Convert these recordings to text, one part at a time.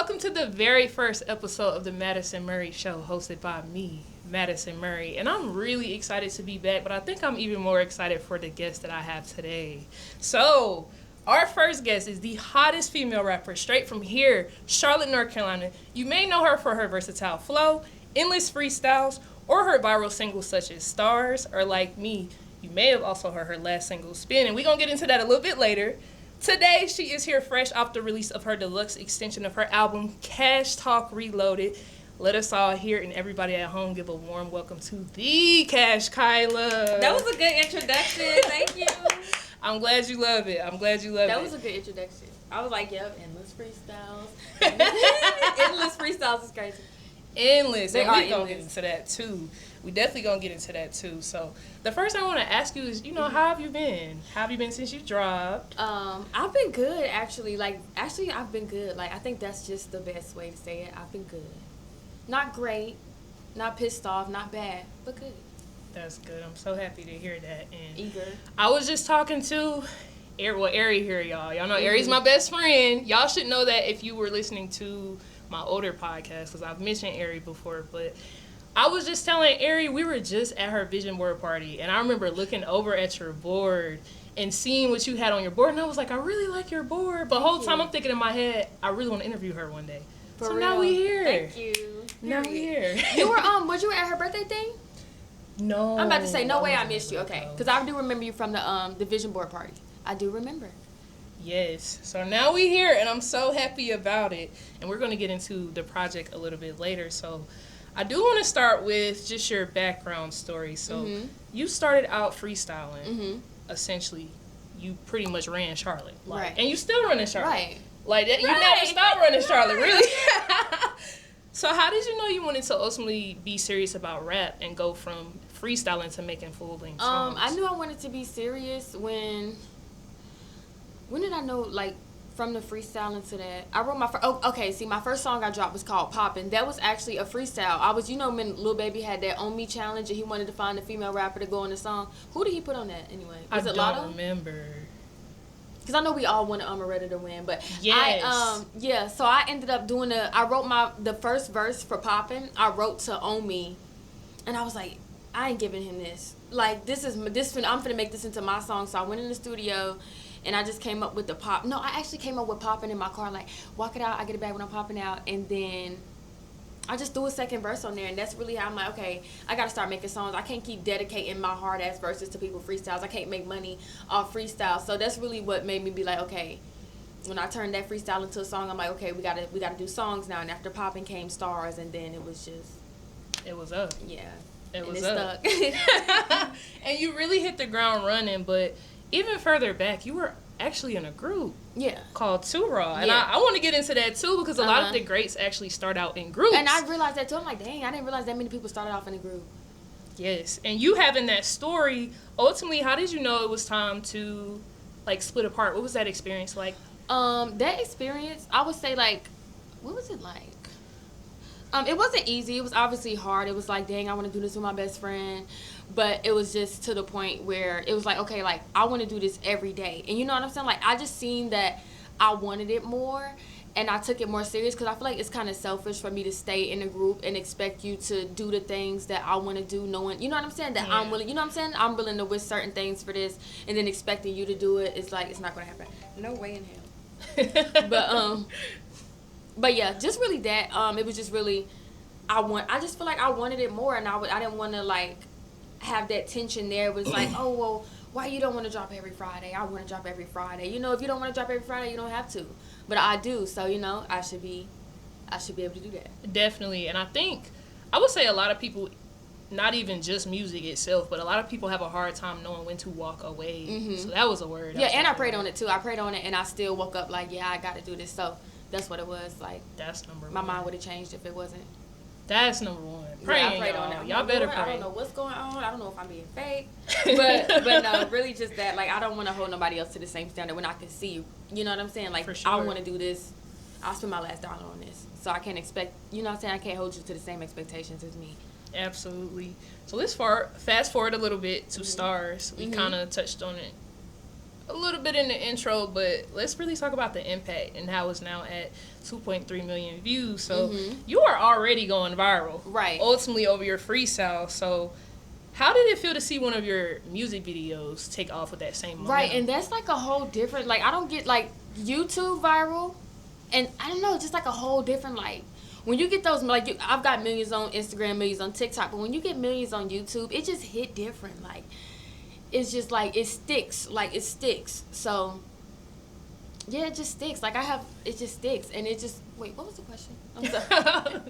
welcome to the very first episode of the Madison Murray Show, hosted by me, Madison Murray. And I'm really excited to be back, but I think I'm even more excited for the guest that I have today. So, our first guest is the hottest female rapper straight from here, Charlotte, North Carolina. You may know her for her versatile flow, endless freestyles, or her viral singles such as Starz, or like me, you may have also heard her last single, Spin, and we're going to get into that a little bit later. Today, she is here fresh off the release of her deluxe extension of her album, Kash Talk Reloaded. Let us all here and everybody at home give a warm welcome to the Kash Kyla. That was a good introduction. Thank you. I'm glad you love it. That was a good introduction. I was like, yep, endless freestyles. Endless freestyles is crazy. Endless. They and are we going to get endless. into that, too. We definitely going to get into that, too. So, the first thing I want to ask you is, how have you been? How have you been since you dropped? I've been good, actually. I've been good. I think that's just the best way to say it. I've been good. Not great, not pissed off, not bad, but good. That's good. I'm so happy to hear that. And Eager. I was just talking to Ari here, y'all. Y'all know Ari's my best friend. Y'all should know that if you were listening to my older podcast, because I've mentioned Ari before, but I was just telling Ari, we were just at her vision board party, and I remember looking over at your board and seeing what you had on your board, and I was like, I really like your board, but the whole time I'm thinking in my head, I really want to interview her one day. For real. Now we here. Thank you. Now we here. You were was you at her birthday thing? No. I'm about to say, no way I missed you. Okay, because I do remember you from the vision board party. I do remember. Yes. So now we here, and I'm so happy about it. And we're going to get into the project a little bit later. So I do want to start with just your background story. So you started out freestyling. Mm-hmm. Essentially, you pretty much ran Charlotte. Right. And you still running Charlotte. Right. Like that, you never stopped running Charlotte, really. So how did you know you wanted to ultimately be serious about rap and go from freestyling to making full-length songs? I knew I wanted to be serious when did I know, from the freestyling to that? I wrote my first song I dropped was called Poppin'. That was actually a freestyle. I was, when Lil Baby had that On Me challenge and he wanted to find a female rapper to go on the song. Who did he put on that anyway? Was it Lotto? I don't remember. Because I know we all wanted Amaretta to win, but yes. so I ended up doing I wrote the first verse for Poppin'. I wrote to On Me, and I was like, I ain't giving him this. I'm finna make this into my song. So I went in the studio, and I just came up with I actually came up with Poppin' in my car, walk it out, I get it back when I'm popping out, and then I just threw a second verse on there, and that's really how I'm like, okay, I gotta start making songs. I can't keep dedicating my hard ass verses to people freestyles. I can't make money off freestyles. So that's really what made me be like, okay, when I turned that freestyle into a song, I'm like, okay, we gotta do songs now. And after Poppin' came Starz, and then it was up. Yeah. It was up. Stuck. And you really hit the ground running, but even further back, you were actually in a group called Too Raw. And I want to get into that too, because a lot of the greats actually start out in groups. And I realized that too. I'm like, dang, I didn't realize that many people started off in a group. Yes. And you having that story, ultimately, how did you know it was time to split apart? What was that experience like? That experience, I would say what was it like? It wasn't easy. It was obviously hard. It was like, dang, I want to do this with my best friend. But it was just to the point where it was like, okay, I want to do this every day. And you know what I'm saying? I just seen that I wanted it more, and I took it more serious, because I feel like it's kind of selfish for me to stay in a group and expect you to do the things that I want to do, knowing, you know what I'm saying, that I'm willing, you know what I'm saying? I'm willing to risk certain things for this, and then expecting you to do it, it's not going to happen. No way in hell. But yeah, just really that. It was just really, I just feel like I wanted it more, and I didn't want to have that tension there. It was oh, well, why you don't want to drop every Friday? I want to drop every Friday. If you don't want to drop every Friday, you don't have to. But I do, so I should be able to do that. Definitely. And I would say a lot of people, not even just music itself, but a lot of people have a hard time knowing when to walk away. Mm-hmm. So that was a word. Yeah, and I prayed on it too. I prayed on it, and I still woke up I got to do this. So that's what it was. That's number one. My mind would have changed if it wasn't. That's number one. Praying, I prayed on it. Y'all better pray. I don't know what's going on. I don't know if I'm being fake. But no, really just that. I don't want to hold nobody else to the same standard when I can see you. You know what I'm saying? For sure. I want to do this. I'll spend my last dollar on this. So I can't expect, you know what I'm saying? I can't hold you to the same expectations as me. Absolutely. So let's fast forward a little bit to Starz. We kind of touched on it a little bit in the intro, but let's really talk about the impact and how it's now at 2.3 million views. So you are already going viral, right? Ultimately over your freestyle. So how did it feel to see one of your music videos take off with that same momentum? Right, and that's like a whole different, like, I don't get, like, YouTube viral, and I don't know, just like a whole different, like, when you get those, like, I've got millions on Instagram, millions on TikTok, but when you get millions on YouTube, it just hit different. Like, it's just like, it sticks. So, yeah, it just sticks. Like, it just sticks. And it just, wait, what was the question? I'm sorry.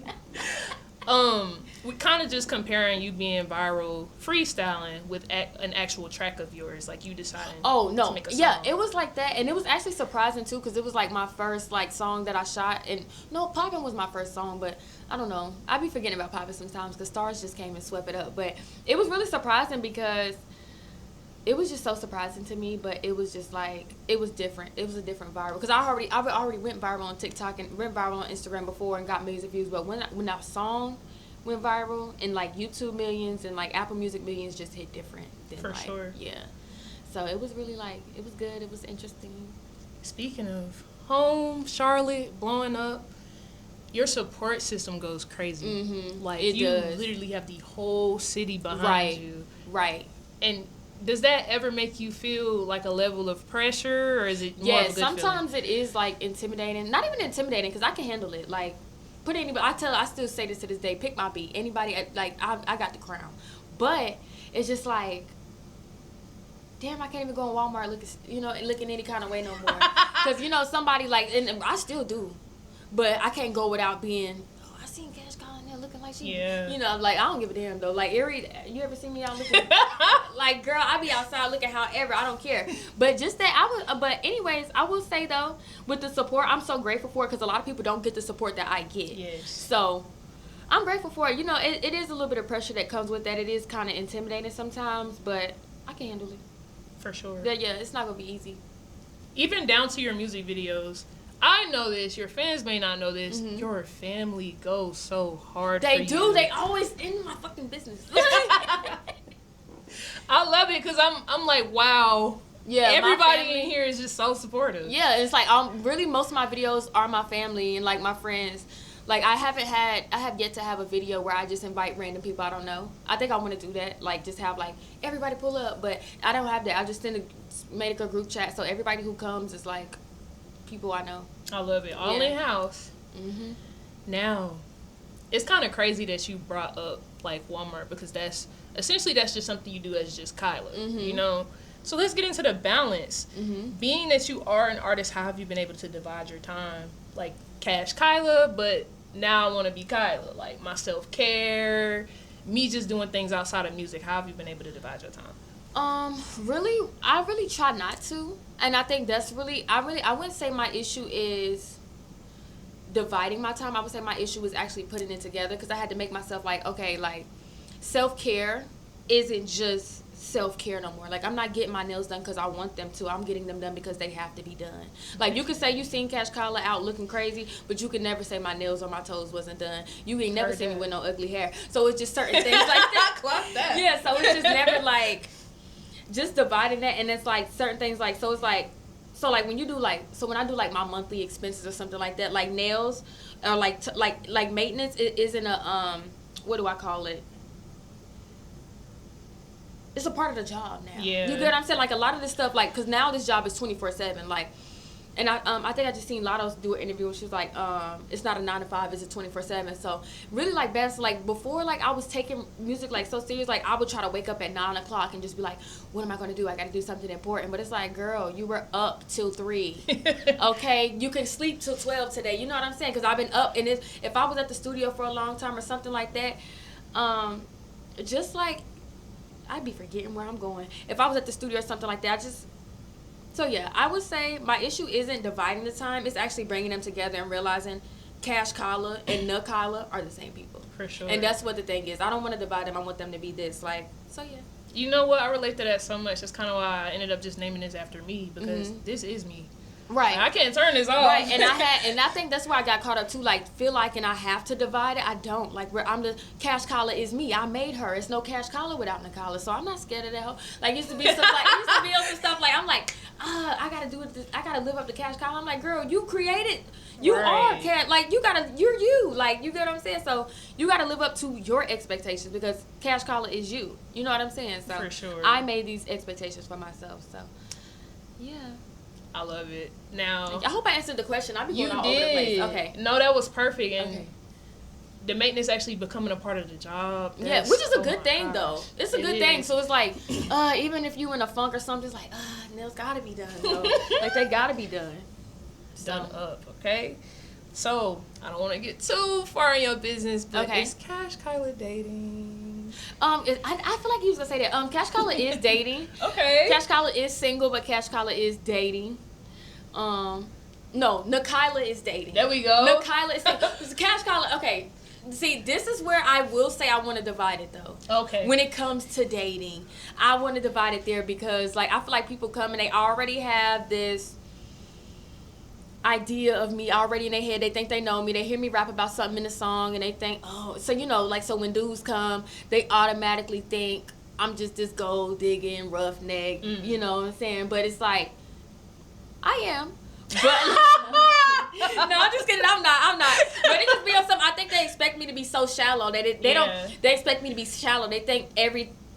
We kind of just comparing you being viral freestyling with an actual track of yours, like you deciding to make a song. Yeah, it was like that, and it was actually surprising too, because it was like my first like song that I shot, and no, Poppin' was my first song, but I don't know, I be forgetting about Poppin' sometimes because Starz just came and swept it up, but it was really surprising because it was just so surprising to me, but it was just like, it was different. It was a different viral, because I already went viral on TikTok and went viral on Instagram before and got millions of views, but when that song went viral and like YouTube millions and like Apple Music millions just hit different than, for like, sure. Yeah, so it was really like, it was good, it was interesting. Speaking of home, Charlotte blowing up, your support system goes crazy. Like, you literally have the whole city behind you, right? And does that ever make you feel like a level of pressure, or is it more of a good sometimes feeling? It is like intimidating. Not even intimidating, because I can handle it. Like, put anybody, I still say this to this day, pick my beat. Anybody, like, I got the crown. But it's just like, damn, I can't even go in Walmart looking any kind of way no more. Because, somebody like, and I still do, but I can't go without being, I seen Kash Kyla in there looking like she, like, I don't give a damn though. Like, you ever seen me out looking, like, girl, I be outside looking however, I don't care. But just that, but anyways, I will say though, with the support, I'm so grateful for it, because a lot of people don't get the support that I get. Yes. So, I'm grateful for it. It is a little bit of pressure that comes with that. It is kind of intimidating sometimes, but I can handle it. For sure. Yeah, it's not going to be easy. Even down to your music videos, I know this, your fans may not know this, your family goes so hard for you. They do. They always in my fucking business. I love it, because I'm like, wow. Yeah, everybody in here is just so supportive. Yeah, it's like, really most of my videos are my family and like my friends. Like, I have yet to have a video where I just invite random people I don't know. I think I want to do that, like, just have like everybody pull up, but I don't have that. I just made a group chat, so everybody who comes is like people I know. I love it. All in house. Now, it's kind of crazy that you brought up like Walmart, because that's just something you do as just Kyla, So let's get into the balance. Being that you are an artist, how have you been able to divide your time? Like, Kash Kyla, but now I want to be Kyla. Like, my self-care, me just doing things outside of music. How have you been able to divide your time? Really, I really try not to. And I think that's really, I wouldn't say my issue is dividing my time. I would say my issue is actually putting it together, because I had to make myself like, okay, like, self-care isn't just self-care no more. Like, I'm not getting my nails done because I want them to. I'm getting them done because they have to be done. Like, you could say you seen Kash Kyla out looking crazy, but you could never say my nails or my toes wasn't done. You ain't never seen me with no ugly hair. So it's just certain things like that. Clock that. Yeah, so it's just never like, just dividing that, and it's like certain things like, so it's like, so like when you do like, so when I do like my monthly expenses or something like that, like nails or like maintenance, it isn't a what do I call it? It's a part of the job now. Yeah. You get what I'm saying? Like, a lot of this stuff, like, because now this job is 24/7. Like, and I think I just seen Lotto's do an interview, and she was like, it's not a 9 to 5, it's a 24/7. So really, like, that's like, before, like, I was taking music like so serious. Like, I would try to wake up at 9 o'clock and just be like, what am I gonna do? I gotta do something important. But it's like, girl, you were up till 3. Okay, you can sleep till 12 today. You know what I'm saying? Because I've been up, and if I was at the studio for a long time or something like that, just like, I'd be forgetting where I'm going. If I was at the studio or something like that, so yeah, I would say my issue isn't dividing the time. It's actually bringing them together and realizing Kash Kyla and the Kyla are the same people. For sure. And that's what the thing is. I don't want to divide them. I want them to be this. Like, so yeah. You know what? I relate to that so much. That's kind of why I ended up just naming this after me, because this is me. Right. Like, I can't turn this off. Right, and I think that's where I got caught up too. Like, feel like, and I have to divide it. I don't. Like, where I'm the Kash Kyla is me. I made her. It's no Kash Kyla without Nicola. So I'm not scared of that whole. Like, used to be some stuff like I'm like, I gotta do it. I gotta live up to Kash Kyla. I'm like, girl, you created. You are Kash. Like, you're you. Like, you get what I'm saying. So you gotta live up to your expectations because Kash Kyla is you. You know what I'm saying? So for sure. I made these expectations for myself. So yeah. I love it. Now, I hope I answered the question. I'll be going all over the place. Okay. No, that was perfect. And the maintenance actually becoming a part of the job. Yeah, which is a good thing, though. It's a good thing. So it's like, even if you in a funk or something, it's like, nails gotta be done, though. Like, they gotta be done. Done up, okay? So, I don't want to get too far in your business, but is Kash Kyla dating? I feel like you was gonna say that. Kash Kyla is dating. Okay. Kash Kyla is single, but Kash Kyla is dating. No, Nicola is dating. There we go. Nicola is single. Kash Kyla, okay. See, this is where I will say I want to divide it, though. Okay. When it comes to dating, I want to divide it there because, like, I feel like people come and they already have this idea of me already in their head. They think they know me. They hear me rap about something in the song and they think, oh, so you know, like, so when dudes come, they automatically think I'm just this gold digging roughneck, you know what I'm saying? But it's like, I am. But no, I'm just kidding. I'm not. But it just be on something. I think they expect me to be so shallow. They don't. They expect me to be shallow. They think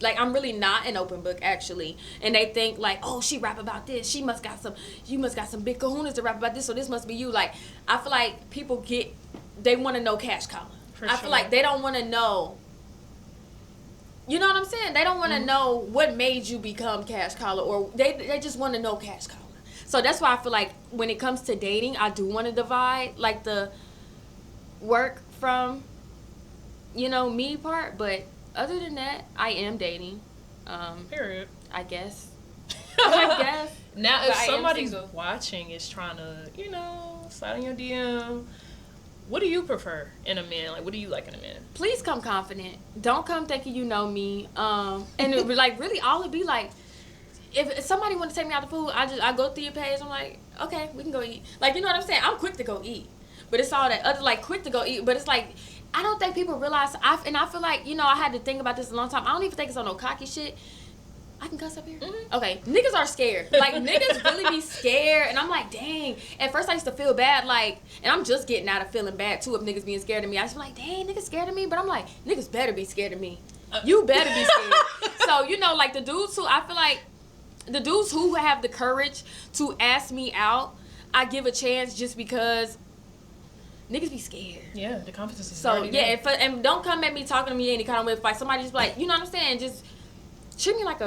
I'm really not an open book, actually. And they think, like, oh, she rap about this. You must got some big kahunas to rap about this, so this must be you. Like, I feel like people they want to know Kash Kyla. I feel like they don't want to know, you know what I'm saying? They don't want to know what made you become Kash Kyla, or they just want to know Kash Kyla. So that's why I feel like when it comes to dating, I do want to divide, like, the work from, you know, me part, but other than that, I am dating. Period. I guess. Now, if somebody's watching is trying to, you know, slide in your DM, what do you prefer in a man? Like, what do you like in a man? Please come confident. Don't come thinking you know me. And it, like, really, all it be like, if somebody want to take me out to food, I go through your page. I'm like, okay, we can go eat. Like, you know what I'm saying? I'm quick to go eat. But it's all that other, like, quick to go eat. But it's like, I don't think people realize, and I feel like, you know, I had to think about this a long time. I don't even think it's on no cocky shit. I can cuss up here? Okay. Niggas are scared. Like, niggas really be scared. And I'm like, dang. At first, I used to feel bad, like, and I'm just getting out of feeling bad, too, of niggas being scared of me. I just be like, dang, niggas scared of me? But I'm like, niggas better be scared of me. You better be scared. So, you know, like, the dudes who, I feel like, the dudes who have the courage to ask me out, I give a chance just because niggas be scared. Yeah, the confidence is so yeah, and don't come at me talking to me any kind of way. Like, somebody just like, you know what I'm saying? Just treat me like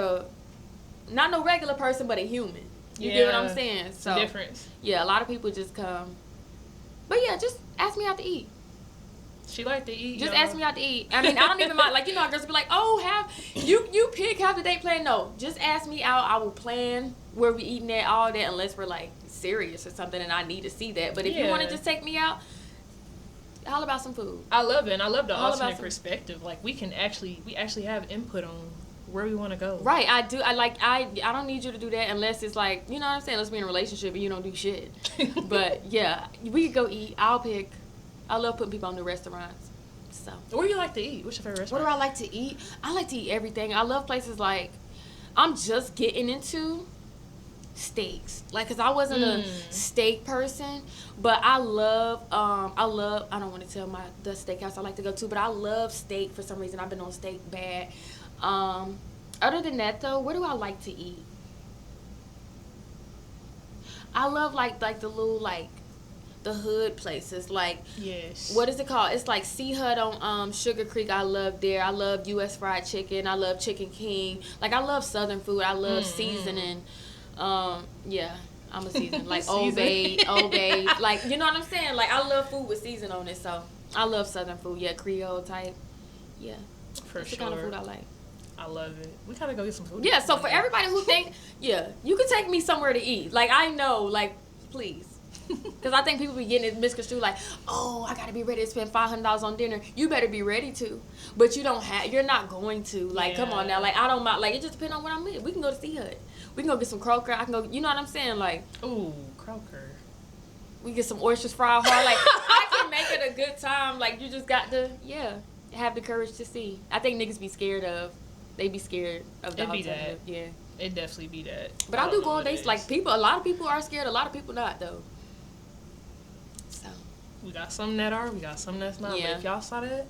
not no regular person, but a human. You get what I'm saying? So difference. Yeah, a lot of people just come. But yeah, just ask me out to eat. She like to eat. Just ask me out to eat. I mean, I don't even mind. Like, you know, girls be like, oh, you pick, have the date plan. No, just ask me out. I will plan where we eating at, all that, unless we're like serious or something and I need to see that. But if you want to just take me out, all about some food. I love it. And I love the alternate perspective. Like, we actually have input on where we want to go. Right. I do. I don't need you to do that unless it's like, you know what I'm saying? Let's be in a relationship and you don't do shit. But yeah, we could go eat. I'll pick. I love putting people on new restaurants. So. Where do you like to eat? What's your favorite restaurant? What do I like to eat? I like to eat everything. I love places like, I'm just getting into steaks. Like, cause I wasn't a steak person, but I love, I don't want to tell the steakhouse I like to go to, but I love steak for some reason. I've been on steak bad. Other than that though, where do I like to eat? I love like the little, like, the hood places, like, what is it called? It's like Sea Hut on Sugar Creek. I love there. I love U.S. Fried Chicken. I love Chicken King. Like, I love Southern food. I love seasoning. Yeah, I'm a season. Like Old Bay. Like, you know what I'm saying? Like, I love food with season on it. So I love Southern food. Yeah, Creole type. Yeah, that's the kind of food I like. I love it. We gotta go get some food. Yeah. So for everybody who think, you can take me somewhere to eat. Like, I know, like, please. Because I think people be getting it misconstrued like, oh, I gotta be ready to spend $500 on dinner. You better be ready to, but you're not going to. Like, come on now. Like, I don't mind. Like, it just depends on what I'm in. We can go to Sea Hut. We can go get some croaker. I can go. You know what I'm saying? Like, ooh, Croaker. We get some oysters fried hard. Like, I can make it a good time. Like, you just got to, have the courage to see. I think niggas be scared of. They be scared of the alternative. Yeah. It definitely be that. But I do go on dates. Like, a lot of people are scared. A lot of people not, though. So. We got some that are. We got some that's not. Yeah. But if y'all saw that,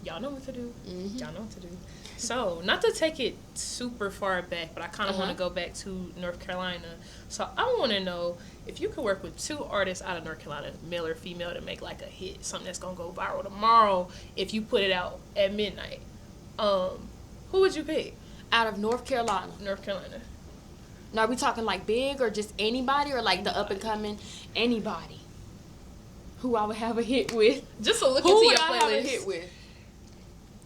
y'all know what to do. Mm-hmm. Y'all know what to do. So, not to take it super far back, but I kind of want to go back to North Carolina. So, I want to know if you could work with 2 artists out of North Carolina, male or female, to make like a hit, something that's going to go viral tomorrow if you put it out at midnight. Who would you pick? Out of North Carolina. North Carolina. Now, are we talking like big or just anybody or like the up and coming? Anybody. Who I would have a hit with. Just to look Who into would your I playlist. have a hit with?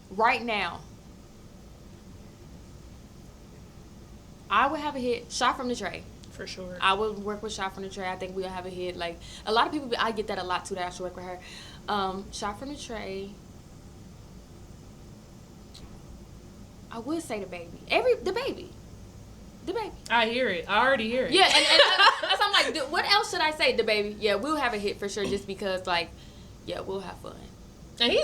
Right now. I would have a hit. Shot from the Tray. For sure. I would work with Shot from the Tray. I think we'll have a hit. Like, a lot of people, I get that a lot too, that I should work with her. Shot from the Tray. I would say the baby. The baby. I hear it. I already hear it. Yeah, and that's I'm like, what else should I say? The baby. Yeah, we'll have a hit for sure, just because, like, yeah, we'll have fun. And he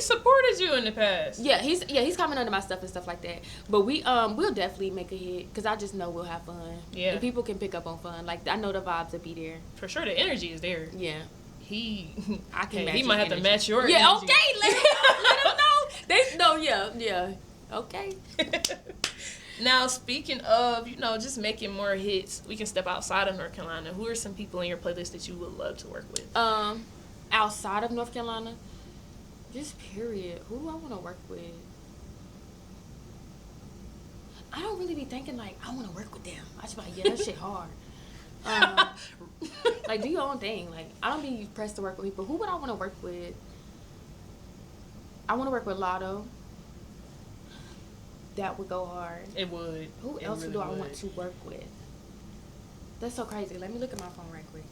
supported you in the past. Yeah, he's coming under my stuff and stuff like that. But we'll definitely make a hit, because I just know we'll have fun. Yeah. And people can pick up on fun. Like, I know the vibes will be there. For sure, the energy is there. Yeah. I can match he might have energy. to match your energy. Yeah, okay, let them know. Yeah. Okay. Now, speaking of, just making more hits, we can step outside of North Carolina. Who are some people in your playlist that you would love to work with? Outside of North Carolina, just period. Who I want to work with? I don't really be thinking, like, I want to work with them. I just be like, yeah, that shit hard. Like, do your own thing. Like, I don't be pressed to work with people. Who would I want to work with? I want to work with Lotto. That would go hard. It would. Who else do I want to work with? That's so crazy. Let me look at my phone right quick.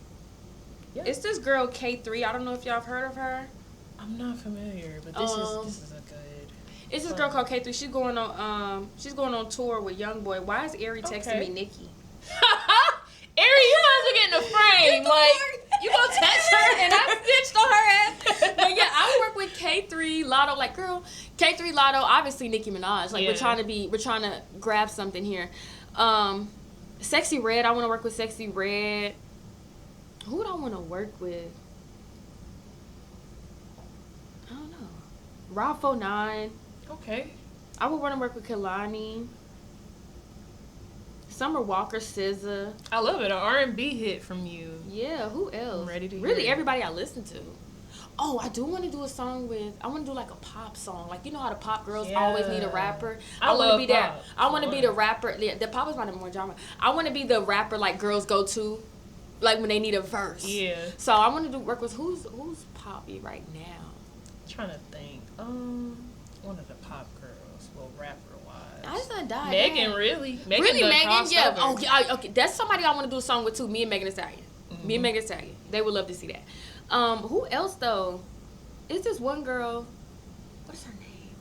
Yeah. It's this girl K3. I don't know if y'all have heard of her. I'm not familiar, but this is a good. It's this girl called K3. She's going on tour with YoungBoy. Why is Ari texting me Nikki? Ari, you might as well get in the frame. Like, you gonna text her? And I snitched on her ass. But yeah, I work with K3, Lotto. Like, girl, K3, Lotto, obviously Nicki Minaj. Like, we're trying to grab something here. Sexy Red, I want to work with Sexy Red. Who would I want to work with? I don't know. Rob 49. Okay. I would want to work with Kehlani. Summer Walker, SZA. I love it. An R&B hit from you. Yeah, who else? I'm ready to hear Really, it. everybody I listen to. Oh, I do want to do a song with. I want to do like a pop song. Like, you know how the pop girls always need a rapper. I want to be love that. pop. I want to be the rapper. The pop is my number one genre. I want to be the rapper like girls go to, like when they need a verse. Yeah. So I want to work with who's poppy right now. I'm trying to think. One of the pop girls, well, rapper wise. I just done died. Megan, really? Really, Megan? Yeah. Crossover. Oh, yeah. Okay, that's somebody I want to do a song with too. Me and Megan Thee Stallion. Mm-hmm. Me and Megan Thee Stallion. They would love to see that. Who else though? Is this one girl? What is her name?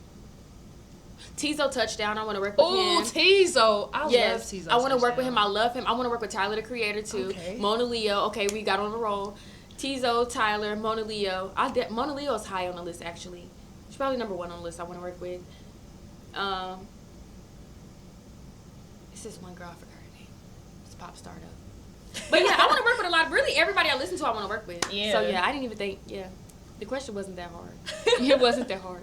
Tizo Touchdown. I want to work with him. Oh, Tizo. I love Tizo. I want to work with him. I love him. I want to work with Tyler, the Creator, too. Okay. Mona Leo. Okay, we got on the roll. Tizo, Tyler, Mona Leo. Mona Leo is high on the list, actually. She's probably number 1 on the list I want to work with. It's this one girl, I forgot her name. It's a pop startup. But yeah, I want to work with a lot. Really, everybody I listen to, I want to work with. Yeah. So yeah, I didn't even think. Yeah, the question wasn't that hard. It wasn't that hard.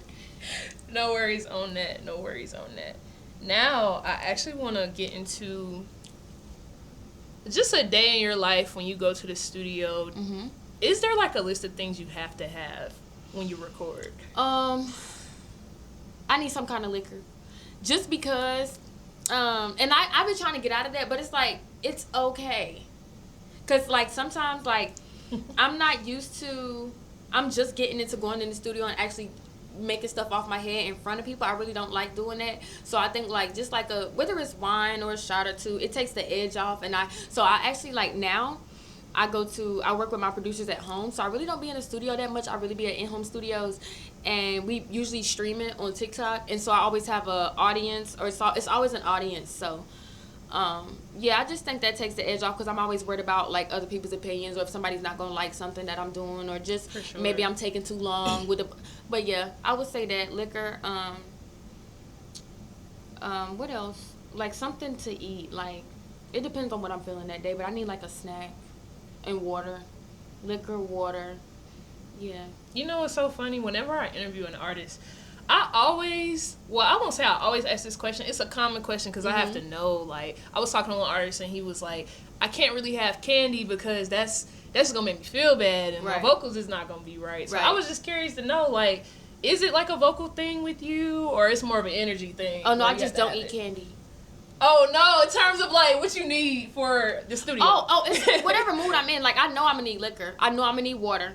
No worries on that. Now, I actually want to get into just a day in your life when you go to the studio. Mm-hmm. Is there like a list of things you have to have when you record? I need some kind of liquor, just because. And I've been trying to get out of that, but it's like it's okay, cause like sometimes like I'm not used to. I'm just getting into going in the studio and actually making stuff off my head in front of people. I really don't like doing that. So I think like just like whether it's wine or a shot or two, it takes the edge off. And I actually like now I work with my producers at home, so I really don't be in the studio that much. I really be at in-home studios, and we usually stream it on TikTok. And so I always have a audience, or it's always an audience. So Yeah, I just think that takes the edge off because I'm always worried about like other people's opinions or if somebody's not gonna like something that I'm doing or just maybe I'm taking too long with the. But yeah, I would say that liquor. What else? Like something to eat. Like it depends on what I'm feeling that day, but I need like a snack and water, liquor, water. Yeah. You know what's so funny? Whenever I interview an artist, I always, well, I won't say I always ask this question. It's a common question because I have to know. Like, I was talking to one artist and he was like, I can't really have candy because that's going to make me feel bad and my vocals is not going to be right. So I was just curious to know, like, is it like a vocal thing with you or it's more of an energy thing? Oh, no, I just don't eat candy. Oh, no, in terms of, like, what you need for the studio. It's whatever mood I'm in. Like, I know I'm going to need liquor. I know I'm going to need water.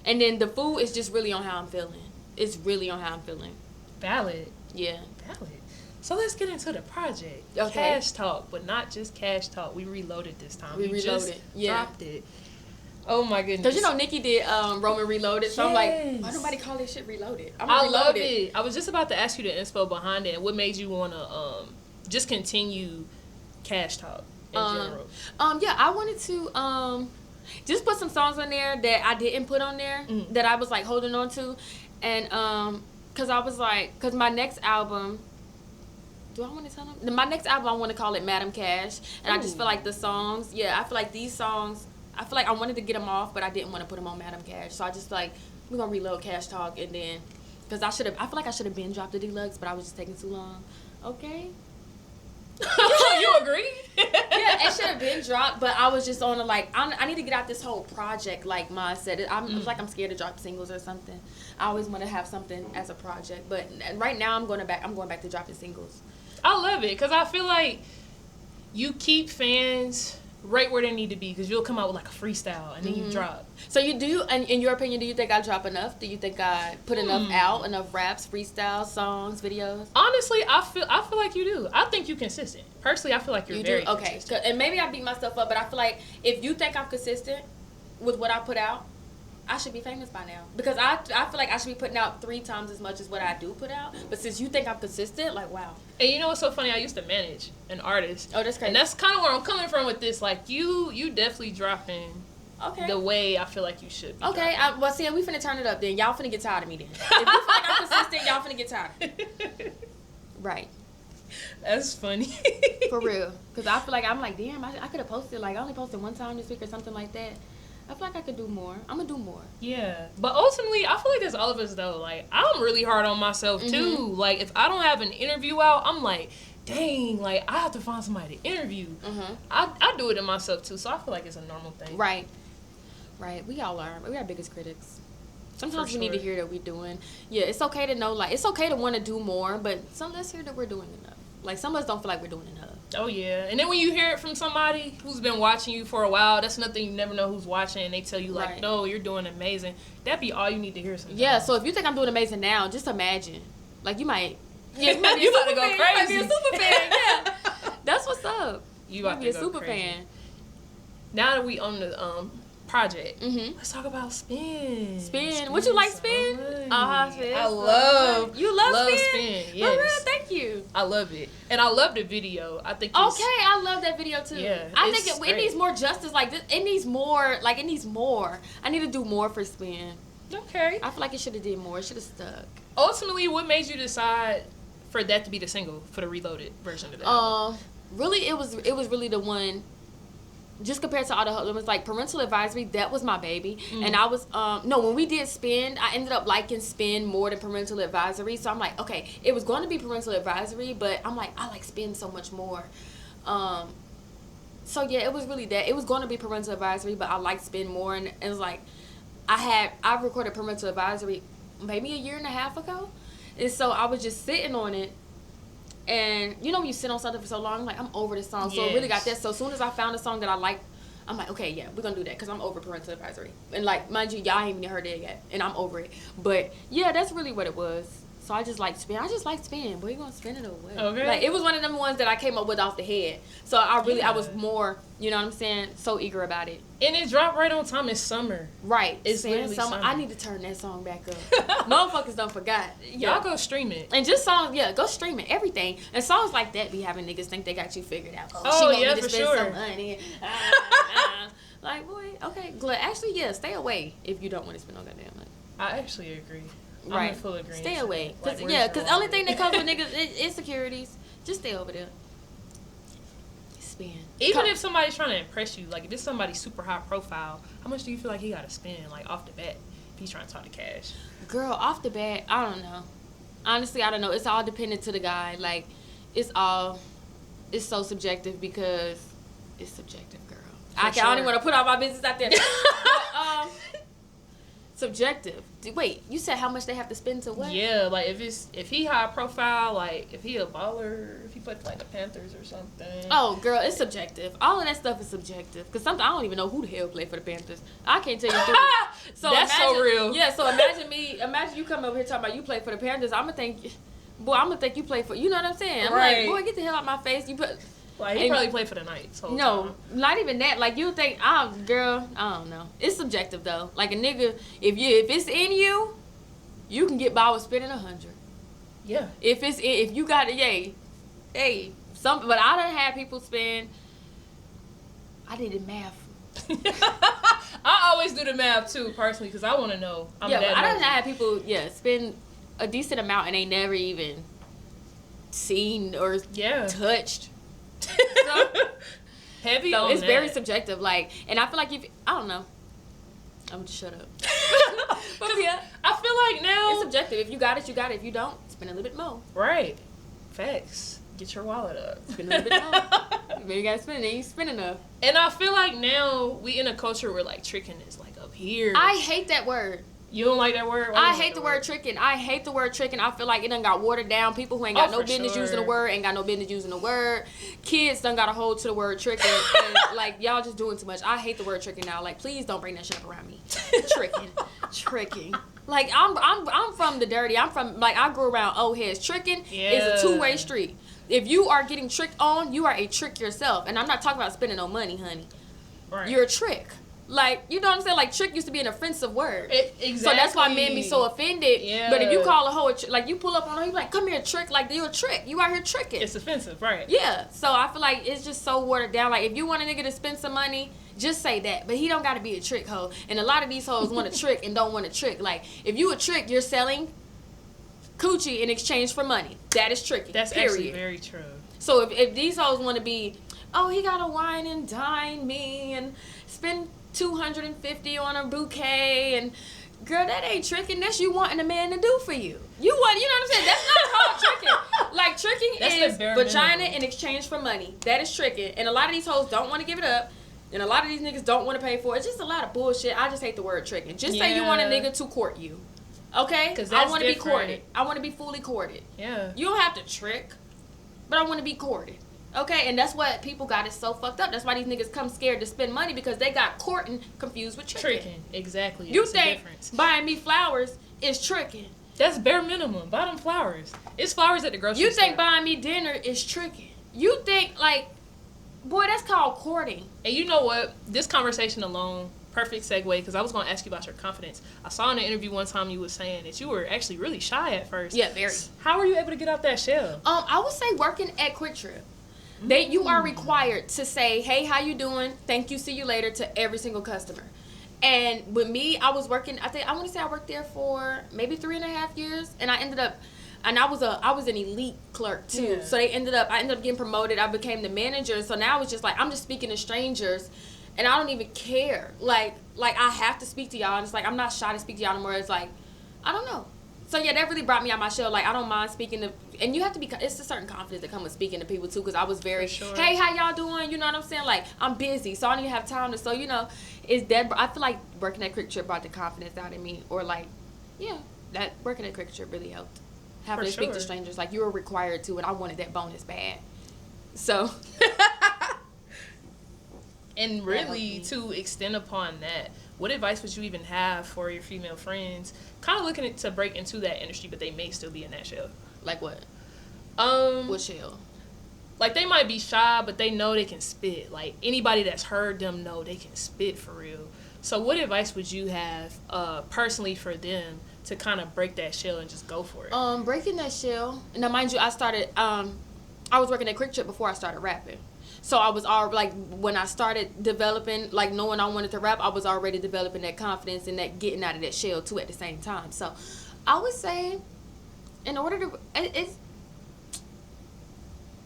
And then the food is just really on how I'm feeling. It's really on how I'm feeling. Valid. Yeah. Valid. So let's get into the project. Okay. Kash Talk, but not just Kash Talk. We reloaded this time. We reloaded. Dropped it. Oh my goodness. Because you know Nikki did Roman Reloaded, so I'm like, why nobody call this shit Reloaded? I love it. I was just about to ask you the inspo behind it and what made you want to just continue Kash Talk in general. Yeah, I wanted to just put some songs on there that I didn't put on there that I was like holding on to, and because I was like, because my next album, do I want to tell them? My next album I want to call it Madam Kash, and I just feel like the songs, I feel like these songs, I feel like I wanted to get them off, but I didn't want to put them on Madam Kash, so I just like, we're gonna reload Kash Talk, and then because I feel like I should have been dropped the deluxe, but I was just taking too long. Okay. You agree? Yeah, it should have been dropped, but I was just on a like I need to get out this whole project like mindset. I'm scared to drop singles or something. I always want to have something as a project, but right now I'm going back to dropping singles. I love it because I feel like you keep fans right where they need to be because you'll come out with like a freestyle and then you drop. So in your opinion, do you think I drop enough? Do you think I put enough out, enough raps, freestyle, songs, videos? Honestly, I feel like you do. I think you're consistent. Personally, I feel like you're very consistent. And maybe I beat myself up, but I feel like if you think I'm consistent with what I put out, I should be famous by now. Because I feel like I should be putting out 3 times as much as what I do put out. But since you think I'm consistent, like, wow. And you know what's so funny? I used to manage an artist. Oh, that's crazy. And that's kind of where I'm coming from with this. Like, you definitely dropping the way I feel like you should be. Okay, well, see, we finna turn it up then. Y'all finna get tired of me then. If you feel like I'm consistent, y'all finna get tired. Right. That's funny. For real. Because I feel like, I'm like, damn, I could have posted, like, I only posted 1 time this week or something like that. I feel like I could do more. I'm going to do more. Yeah. But ultimately, I feel like that's all of us, though. Like, I'm really hard on myself, too. Like, if I don't have an interview out, I'm like, dang, like, I have to find somebody to interview. I do it in myself, too. So I feel like it's a normal thing. Right. Right. We all are. We're our biggest critics. Sometimes we need to hear that we're doing. Yeah, it's okay to know, like, it's okay to want to do more, but let's hear that we're doing enough. Like, some of us don't feel like we're doing enough. Oh, yeah. And then when you hear it from somebody who's been watching you for a while, that's nothing, you never know who's watching, and they tell you, like, no, you're doing amazing. That'd be all you need to hear sometimes. Yeah, so if you think I'm doing amazing now, just imagine. Like, you might... Yeah, you might to go crazy. You might be a super fan, yeah. That's what's up. You might be a super fan. Now that we on the project, let's talk about Spin. Spin. Would you like Spin? Spin. I love You love Spin. Yes. For real, thank you. I love it. And I love the video. I think I love that video too. Yeah, I think it needs more justice. Like, it needs more. Like, it needs more. I need to do more for Spin. Okay. I feel like it should have did more. It should have stuck. Ultimately, what made you decide for that to be the single for the Reloaded version of the album? Really, it was really the one. Just compared to all the others, it was like Parental Advisory, that was my baby. And I was, when we did Spin, I ended up liking Spin more than Parental Advisory. So I'm like, okay, it was going to be Parental Advisory, but I'm like, I like Spin so much more. So yeah, it was really that. It was going to be Parental Advisory, but I liked Spin more. And it was like, I recorded Parental Advisory maybe a year and a half ago. And so I was just sitting on it. And you know when you sit on something for so long, I'm like, I'm over this song. So it really got that. So as soon as I found a song that I liked, I'm like, okay, yeah, we're going to do that because I'm over Parental Advisory. And like, mind you, y'all ain't even heard it yet. And I'm over it. But yeah, that's really what it was. So I just like spin. I just like spin. Boy, you gonna spin it away. Okay. Like, it was one of them ones that I came up with off the head. So I was more, you know what I'm saying, so eager about it. And it dropped right on time. It's summer. Right. It's literally summer. I need to turn that song back up. Motherfuckers done forgot. Y'all go stream it. And just songs, go stream it, everything. And songs like that be having niggas think they got you figured out. Oh, she want yeah, me to for spend sure. some money. Like, boy, okay. Actually, stay away if you don't want to spend no goddamn money. I actually agree. Right. I'm in full agreement. Stay away. Cause, Like, because the only thing that comes with niggas is insecurities. Just stay over there. Spend. Even if somebody's trying to impress you, like if it's somebody super high profile, how much do you feel like he got to spend, like off the bat, if he's trying to talk to Kash? Girl, off the bat, I don't know. Honestly, I don't know. It's all dependent to the guy. Like, it's so subjective because it's subjective, girl. I don't even want to put all my business out there. But, subjective. Wait, you said how much they have to spend to what? Yeah, like if he high profile, like if he a baller, if he played for like the Panthers or something. Oh, girl, it's subjective. All of that stuff is subjective. Because sometimes I don't even know who the hell played for the Panthers. I can't tell you three. So that's so real. Yeah, so imagine you come over here talking about you play for the Panthers. I'm going to think you play for, you know what I'm saying? I'm right. like, boy, get the hell out my face. You put... Like, he probably played for the Knights. No, not even that. Like, you think, girl, I don't know. It's subjective, though. Like, a nigga, if it's in you, you can get by with spending 100. Yeah. If you got it, but I done had people spend, I did the math. I always do the math, too, personally, because I want to know. I done had people, spend a decent amount and they never even seen or touched. So, heavy so on it's that. very subjective, like, and I feel like I don't know, I'm just shut up. But yeah, I feel like now it's subjective. If you got it, you got it. If you don't, spend a little bit more. Right. Facts. Get your wallet up. Spend a little bit more. Maybe you gotta spend it. You spend enough. And I feel like now we in a culture where like tricking is like up here. I hate that word. You don't like that word? I hate the word tricking. I hate the word tricking. I feel like it done got watered down. People who ain't got no business using the word ain't got no business using the word. Kids done got a hold to the word tricking. And like, y'all just doing too much. I hate the word tricking now. Like, please don't bring that shit up around me. Tricking. Like, I'm from the dirty. I'm from, like, I grew around old heads. Tricking is a two-way street. If you are getting tricked on, you are a trick yourself. And I'm not talking about spending no money, honey. Right. You're a trick. Like, you know what I'm saying? Like, trick used to be an offensive word. Exactly. So that's why men be so offended. Yeah. But if you call a hoe like, you pull up on her, you like, come here, trick. Like, you're a trick. You out here tricking. It's offensive, right? Yeah. So I feel like it's just so watered down. Like, if you want a nigga to spend some money, just say that. But he don't got to be a trick hoe. And a lot of these hoes want to trick and don't want to trick. Like, if you a trick, you're selling coochie in exchange for money. That is tricky. That's period. actually very true. So if these hoes want to be, oh, he got to wine and dine me and spend $250 on a bouquet, and girl, that ain't tricking. That's you wanting a man to do for you. You know what I'm saying? That's not called tricking. Like, tricking is vagina in exchange for money. That is tricking. And a lot of these hoes don't want to give it up, and a lot of these niggas don't want to pay for it. It's just a lot of bullshit. I just hate the word tricking. Just say you want a nigga to court you. Okay? Because I want to be courted. I want to be fully courted. Yeah. You don't have to trick, but I want to be courted. Okay, and that's what people got it so fucked up. That's why these niggas come scared to spend money, because they got courting confused with tricking. Exactly. You think buying me flowers is tricking. That's bare minimum. Buy them flowers. It's flowers at the grocery store. You think buying me dinner is tricking. You think, like, boy, that's called courting. And you know what? This conversation alone, perfect segue, because I was going to ask you about your confidence. I saw in an interview one time you were saying that you were actually really shy at first. Yeah, very. How were you able to get out that shell? I would say working at Quick Trip. You are required to say, hey, how you doing? Thank you, see you later, to every single customer. And with me, I was working, I want to say I worked there for maybe 3.5 years, and I was an elite clerk too. Yeah. So I ended up getting promoted. I became the manager. So now it's just like, I'm just speaking to strangers, and I don't even care. Like I have to speak to y'all, and it's like, I'm not shy to speak to y'all anymore. It's like, I don't know. So yeah, that really brought me out my shell. Like, I don't mind speaking to, and you have to be, it's a certain confidence that comes with speaking to people too, because I was very, hey, how y'all doing? You know what I'm saying? Like, I'm busy, so I don't even have time to, so, you know, I feel like working at Quick Trip brought the confidence out in me, or like, yeah, that working at Quick Trip really helped. Having to speak to strangers, like, you were required to, and I wanted that bonus bad. So. And really, to extend upon that, what advice would you even have for your female friends kind of looking to break into that industry, but they may still be in that shell? Like what? What shell? Like, they might be shy, but they know they can spit. Like, anybody that's heard them know they can spit for real. So what advice would you have personally for them to kind of break that shell and just go for it? Breaking that shell. Now, mind you, I started, I was working at Quick Trip before I started rapping. So I was already, like, when I started developing, like, knowing I wanted to rap, I was already developing that confidence and that getting out of that shell, too, at the same time. So I would say, in order to,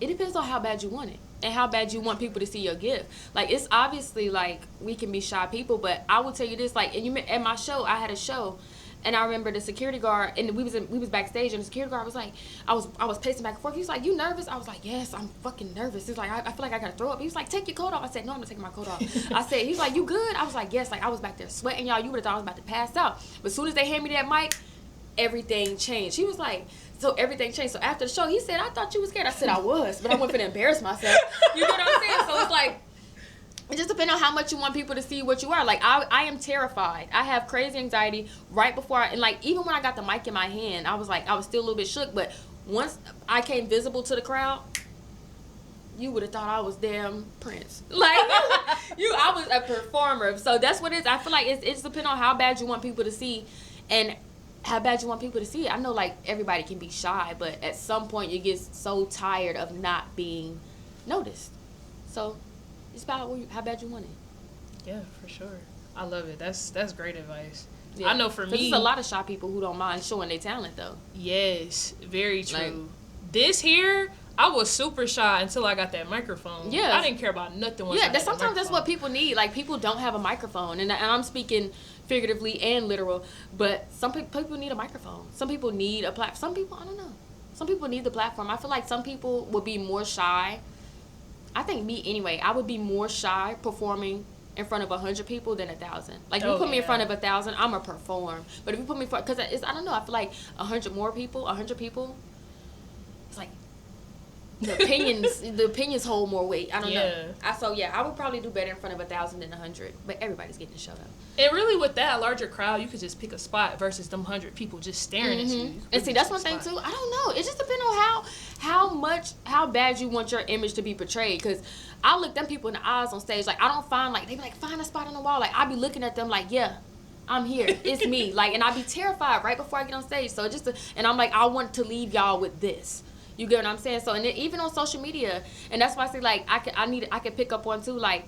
it depends on how bad you want it and how bad you want people to see your gift. Like, it's obviously, like, we can be shy people, but I will tell you this, like, and you at my show, I had a show, and I remember the security guard, and we was backstage, and the security guard was like, I was pacing back and forth. He was like, "You nervous?" I was like, "Yes, I'm fucking nervous." He was like, I feel like I gotta throw up." He was like, "Take your coat off." I said, "No, I'm not taking my coat off." I said, he was like, "You good?" I was like, "Yes." Like, I was back there sweating, y'all. You would have thought I was about to pass out. But as soon as they handed me that mic, everything changed. He was like, so everything changed. So after the show, he said, "I thought you was scared." I said, "I was, but I wasn't finna embarrass myself." You know what I'm saying? So it's like, it just depends on how much you want people to see what you are. Like, I am terrified. I have crazy anxiety right before and like, even when I got the mic in my hand, I was still a little bit shook. But once I came visible to the crowd, you would have thought I was damn Prince. Like, I was a performer. So that's what it is. I feel like it's depending on how bad you want people to see and how bad you want people to see it. I know, like, everybody can be shy, but at some point you get so tired of not being noticed. So it's about how bad you want it. Yeah, for sure. I love it. That's great advice. Yeah. I know for me, there's a lot of shy people who don't mind showing their talent, though. Yes, very true. Like, this here, I was super shy until I got that microphone. Yeah, I didn't care about nothing. Once sometimes that's what people need. Like, people don't have a microphone, and I'm speaking figuratively and literal. But some people need a microphone. Some people need a platform. Some people, I don't know. Some people need the platform. I feel like some people would be more shy. I think me anyway. I would be more shy performing in front of 100 people than 1,000. Like, if you put me in front of 1,000, I'ma perform. But if you put me because I don't know. I feel like 100 people. It's like the opinions hold more weight. I don't know. I would probably do better in front of 1,000 than 100. But everybody's getting to show up. And really, with that larger crowd, you could just pick a spot versus them 100 people just staring at you. And see, that's one thing too. I don't know. It just depends on how bad you want your image to be portrayed. Because I look them people in the eyes on stage. Like, I don't find, like, they be like, "Find a spot on the wall." Like, I be looking at them like, "Yeah, I'm here. It's me." Like, and I be terrified right before I get on stage. So and I'm like, I want to leave y'all with this. You get what I'm saying? So, and then even on social media, and that's why I say, like, I can pick up on too, like,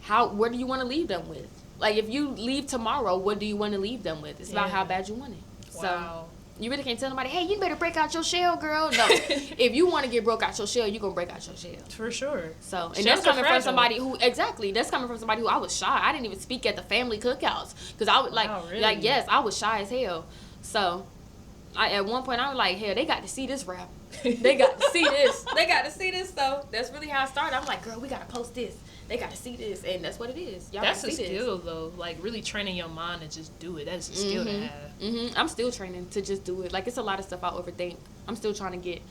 where do you want to leave them with? Like, if you leave tomorrow, what do you want to leave them with? It's about how bad you want it. Wow. So you really can't tell nobody, "Hey, you better break out your shell, girl." No. If you want to get broke out your shell, you're going to break out your shell. For sure. So, and that's coming from somebody who, that's coming from somebody who, I was shy. I didn't even speak at the family cookouts. Because I would, really? Yes, I was shy as hell. So, at one point, I was like, hell, they got to see this rap. They got to see this. They got to see this. So, that's really how I started. I'm like, "Girl, we got to post this. They got to see this." And that's what it is. Y'all that's gotta see a skill, this. though. Like, really training your mind to just do it. That's a skill to have. I'm still training to just do it. Like, it's a lot of stuff I overthink. I'm still trying to get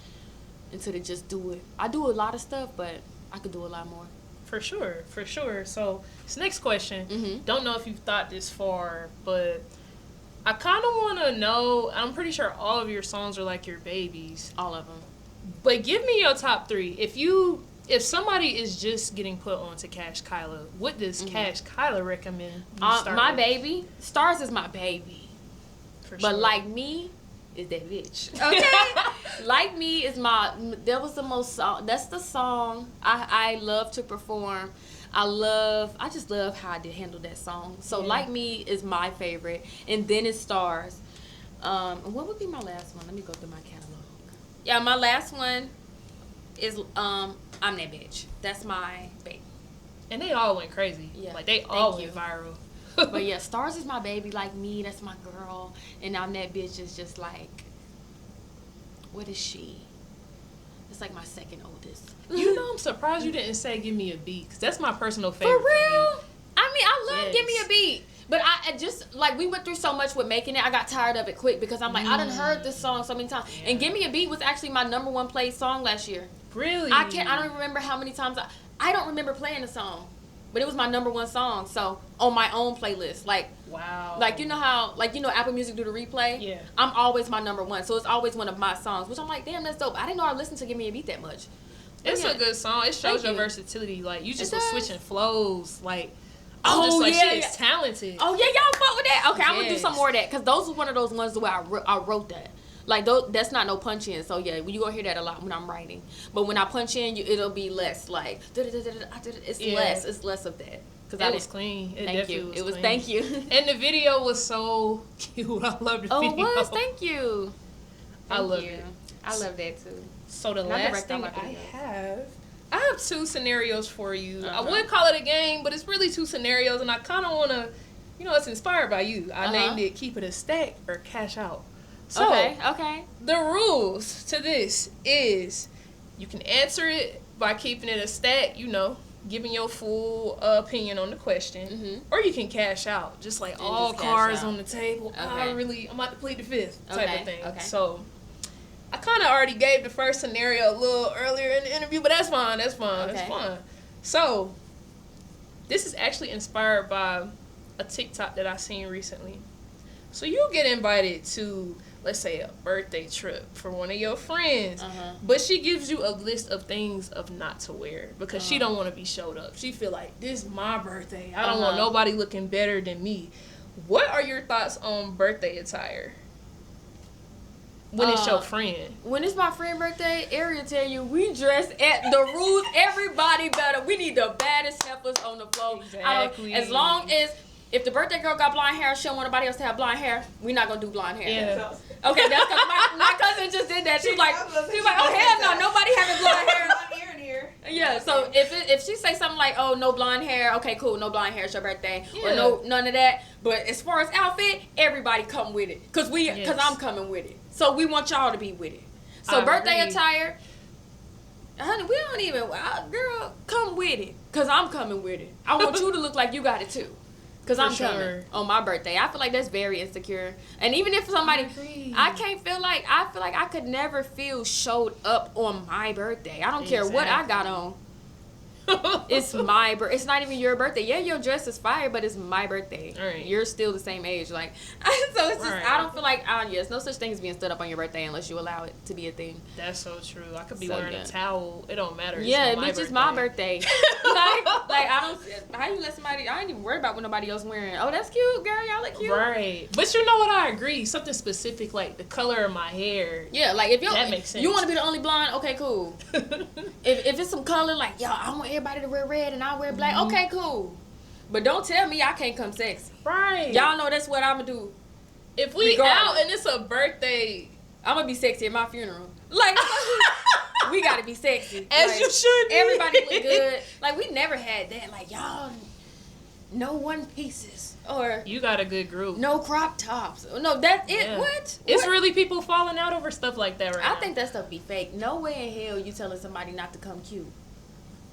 into the just do it. I do a lot of stuff, but I could do a lot more. For sure. So, this next question, don't know if you've thought this far, but I kind of want to know, I'm pretty sure all of your songs are like your babies. All of them. But give me your top 3. If somebody is just getting put onto Kash Kyla, what does Kash Kyla recommend? My baby, Starz is my baby. For but sure. Like Me is that bitch. Okay? Like Me is that's the song I love to perform. I just love how I did handle that song. So Like Me is my favorite. And then it's Starz. What would be my last one? Let me go through my catalog. Yeah, my last one is I'm That Bitch. That's my baby. And they all went crazy. Yeah. Like, they all went viral. But yeah, Starz is my baby. Like Me, that's my girl. And I'm That Bitch is just like, what is she? It's like my second oldest. You know, I'm surprised you didn't say Give Me a Beat, because that's my personal favorite. For real? I mean, I love Yes. Give Me a Beat. But I just, like, we went through so much with making it, I got tired of it quick because I'm like, I done heard this song so many times. Yeah. And Give Me a Beat was actually my #1 played song last year. Really? I don't even remember how many times I don't remember playing the song. but it was my number 1 song. So on my own playlist, like, wow, like you know how, like, you know, Apple Music do the replay. Yeah, I'm always my number 1, so it's always one of my songs, which I'm like, damn, that's dope. I didn't know I listened to Give Me a Beat that much. It's a good song. It shows your versatility. Like, you just was switching flows. Like, I'm just like, she is talented. Oh yeah, y'all fuck with that. Okay, I'm gonna do some more of that, because those was one of those ones where I wrote that. Like, that's not no punch in. So yeah, you gonna hear that a lot when I'm writing. But when I punch in, it'll be less like it's less of that. Cause it was clean. Thank you. It was thank you. And the video was so cute. I love the video. Oh, it was. Thank you. I love it. I love that too. So the last thing I have 2 scenarios for you. I would call it a game, but it's really 2 scenarios, and I kind of want to, you know, it's inspired by you. I named it Keep It a Stack or Cash Out. So, okay. The rules to this is you can answer it by keeping it a stack, you know, giving your full opinion on the question, or you can cash out, just like all cards on the table. Okay. I'm about to plead the 5th type of thing. Okay. So I kind of already gave the first scenario a little earlier in the interview, but that's fine. That's fine. That's fine. So this is actually inspired by a TikTok that I seen recently. So you get invited to, let's say, a birthday trip for one of your friends, but she gives you a list of things of not to wear because she don't want to be showed up. She feel like, this is my birthday. I don't want nobody looking better than me. What are your thoughts on birthday attire when it's your friend? When it's my friend's birthday, Ariel tell you, we dress at the rules. Everybody better. We need the baddest heifers on the floor. Exactly. As long as, if the birthday girl got blonde hair, she don't want nobody else to have blonde hair, we're not going to do blonde hair. Yeah. Okay, that's because my cousin just did that. She's like, oh, hell no, nobody having blonde hair. Yeah, so if she say something like, oh, no blonde hair, okay, cool, no blonde hair, it's your birthday, or no, none of that. But as far as outfit, everybody come with it, cause I'm coming with it. So we want y'all to be with it. So birthday attire, honey, we don't even, girl, come with it, cause I'm coming with it. I want you to look like you got it too. Because I'm coming on my birthday. I feel like that's very insecure. And even if somebody, I feel like I could never feel showed up on my birthday. I don't care what I got on. It's my birthday. It's not even your birthday. Yeah, your dress is fire, but it's my birthday. Right. You're still the same age. Like, so it's just, I don't feel like, yes, no such thing as being stood up on your birthday unless you allow it to be a thing. That's so true. I could be wearing a towel. It don't matter. Yeah, it's just my birthday. like, I don't, how you let somebody, I ain't even worried about what nobody else wearing. Oh, that's cute, girl. Y'all look cute. Right. But you know what? I agree. Something specific, like the color of my hair. Yeah, like if that makes sense. You want to be the only blonde, okay, cool. if it's some color, like, yo, I want everybody to wear red and I wear black, okay, cool. But don't tell me I can't come sexy. Right. Y'all know that's what I'm gonna do. If we out and it's a birthday, I'm gonna be sexy at my funeral. Like, we gotta be sexy. As like, you should be. Everybody look good. Like, we never had that. Like, y'all, no one pieces. Or you got a good group. No crop tops. No, that's it. Yeah. What? It's really people falling out over stuff like that right now. I think that stuff be fake. No way in hell you telling somebody not to come cute.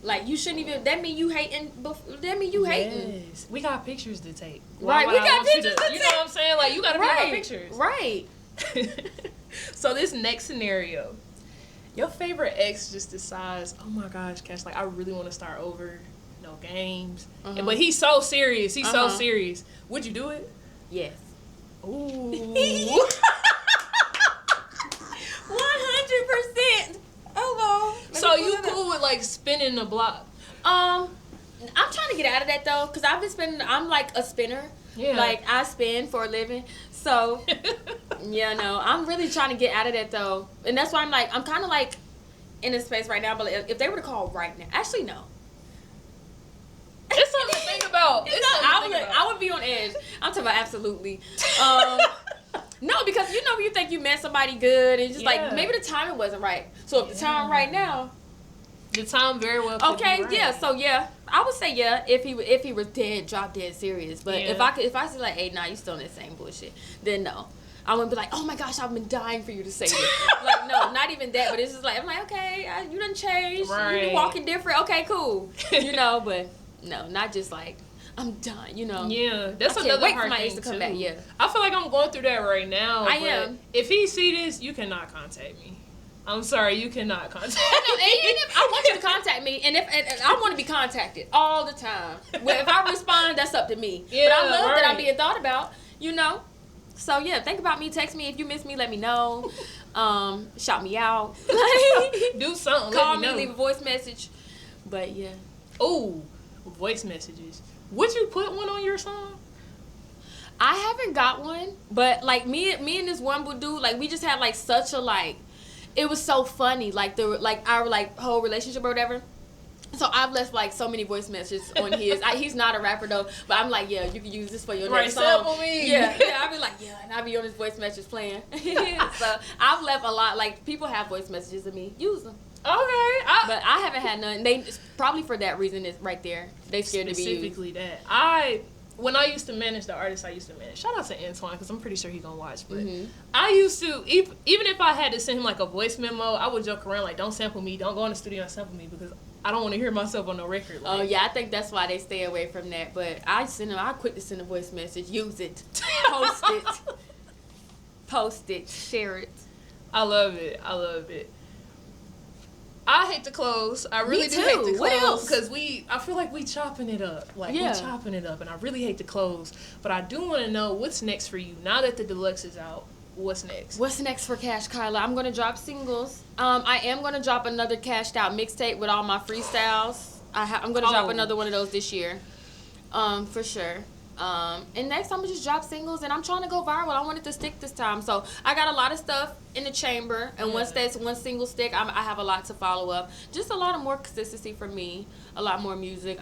Like, you shouldn't even, that mean you hating, that mean you hating. Yes. We got pictures to take. Right, we got pictures to take. You know what I'm saying? Like, you got to take our pictures. Right. So this next scenario, your favorite ex just decides, oh my gosh, Kash, like, I really want to start over. No games. But he's so serious. He's so serious. Would you do it? Yes. Ooh. 100%. Hello. So you cool with like spinning the block? I'm trying to get out of that though, cause I've been spinning. I'm like a spinner. Yeah. Like I spin for a living. So yeah, no, I'm really trying to get out of that though, and that's why I'm kind of like in a space right now. But if they were to call right now, actually no. It's something to think about. I would be on edge. I'm talking about absolutely. No, because you think you met somebody good and just like maybe the timing wasn't right. So if the time right now, the time very well. Okay, right. yeah. So yeah, I would say yeah if he was drop dead serious. But if I say like, hey, nah, you still in that same bullshit, then no. I wouldn't be like, oh my gosh, I've been dying for you to say this. Like, no, not even that. But it's just like, I'm like, okay, you done changed. Right. You been walking different. Okay, cool. But no, not just like, I'm done, Yeah, that's another wait hard for my thing ex to come too. back. Yeah, I feel like I'm going through that right now. I am. If he see this, you cannot contact me. I'm sorry, you cannot contact me. And if I want you to contact me, and if I want to be contacted all the time. Well, if I respond, that's up to me. Yeah, but I love right. that I'm being thought about, you know? So, yeah, think about me. Text me. If you miss me, let me know. Shout me out. Do something. Call let me, know. leave a voice message. But, yeah. Oh, voice messages. Would you put one on your song? I haven't got one, but like me and this one dude, like we just had like such a like, it was so funny, like our like whole relationship or whatever. So I've left like so many voice messages on his. He's not a rapper though, but I'm like, yeah, you can use this for your next song. Sample me. Yeah, I'll be like, yeah, and I'll be on his voice message playing. So I've left a lot. Like people have voice messages of me, use them. Okay, But I haven't had none. They probably for that reason is right there. They scared to be used. Specifically that when I used to manage the artists I used to manage, shout out to Antoine because I'm pretty sure he gonna watch. But I used to even if I had to send him like a voice memo, I would joke around like, don't sample me, don't go in the studio and sample me because I don't want to hear myself on no record. Like. Oh yeah, I think that's why they stay away from that. But I quick to send a voice message. Use it, post it, share it. I love it. I hate to close. I really do hate to What close else? because I feel like we chopping it up. We chopping it up, and I really hate to close. But I do want to know what's next for you now that the deluxe is out. What's next? What's next for Kash Kyla? I'm gonna drop singles. I am gonna drop another cashed out mixtape with all my freestyles. I'm gonna drop another one of those this year, for sure. And next I'm gonna just drop singles, and I'm trying to go viral. I want it to stick this time, so I got a lot of stuff in the chamber. And once that's one single stick, I have a lot to follow up. Just a lot of more consistency for me, a lot more music.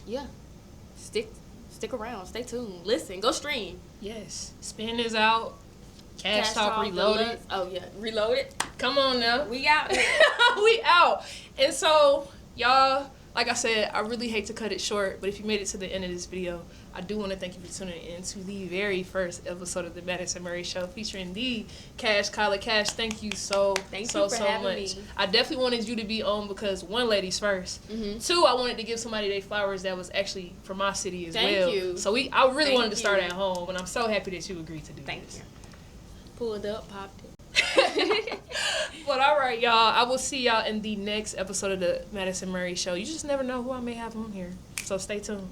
Yeah, stick around, stay tuned, listen, go stream. Yes, Spin is out. Kash Talk Reloaded. Oh yeah, Reloaded. Come on now, We out. we out. And so y'all. Like I said, I really hate to cut it short, but if you made it to the end of this video, I do want to thank you for tuning in to the very first episode of the Madison Murray Show featuring the Kash Kyla. Kash, thank you so much. Me. I definitely wanted you to be on because one, ladies first. Two, I wanted to give somebody their flowers that was actually from my city as well. Thank you. So I really wanted to start at home, and I'm so happy that you agreed to do Thank this. you. Pulled up, popped it. But all right, y'all. I will see y'all in the next episode of the Madison Murray Show. You just never know who I may have on here. So stay tuned.